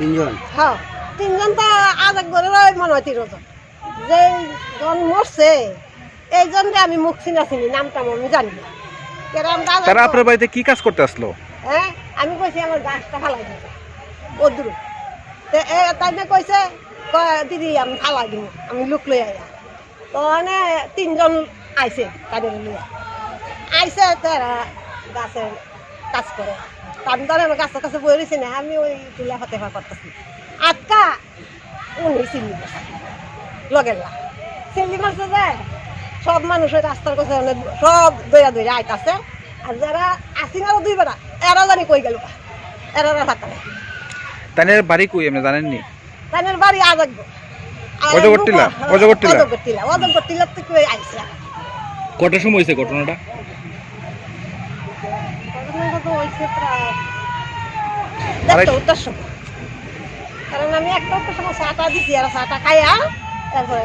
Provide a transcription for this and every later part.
তিনজন? হ্যাঁ, তিনজন তো আজ একবারে মনে হয় তিনজন। যে জন মরছে এই জন্যে আমি মুখ চিনি নামটা আমি জানি না। তারা আপনার বাড়িতে কি কাজ করতে আসলো? হ্যাঁ, আমি কইছি আমার গাছটা ফালাই দিতে ও দূর। তাই না কইছে দিদি আমি ফালাই দিব, আমি লোক লই আইয়া। তো মানে তিনজন আইছে তাদের লিয়া আইসে তারা গাছের কাজ করে। আমি তো আমার গাছের কাছে বই রয়েছি না, আমি ওই তুলা হাতে করতেছি আটকা উনি চিল্লি মারছে লগের চিল্লি মারছে যে সব মানুষের রাস্তার কাছে সব দইরা দইরা আইতাছে। আর যারা আসি না দুই বেড়া এরা জানি কই গেল, এরা হাত নেই। তাদের বাড়ি কই আপনি জানেননি? তাদের বাড়ি আজাগো অজগরটিলা থেকে আইসে। কটার সময় হয়েছে ঘটনাটা? কারণ আমি একটা সময় চাটা দিছি আর চাটা খাইয়া তারপরে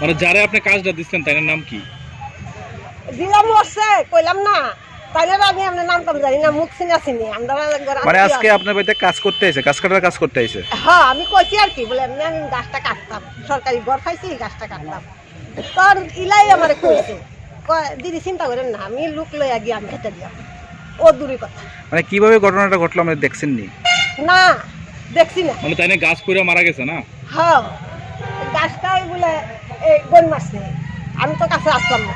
মানে যারা আপনি কাজটা দিচ্ছেন তাদের নাম কি? দিলাম মরছে কইলাম না, তাইলে আমি আপনার নাম টাম জানি না, মুখ চিনি আমরা। মানে আজকে আপনার বাড়িতে কাজ করতে আইছে, কাজ কাটার কাজ করতে আইছে? হ্যাঁ, আমি কইছি আর কি বলে আমি গাছটা কাটতাম, সরকারি ঘর খাইছি গাছটা কাটতাম। তখন ইলাই আমার কইছে দিদি চিন্তা করেন না, আমি লোক লইয়া গিয়ে আমি খেতে দিলাম ও দূরের কথা। মানে কিভাবে ঘটনাটা ঘটলো আপনি দেখছেননি? না দেখছি না। মানে তাই না গাছ পড়ে মারা গেছে না? হ্যাঁ, গাছটা বলে এই বন মারছে, আমি তো কাছে আসলাম না।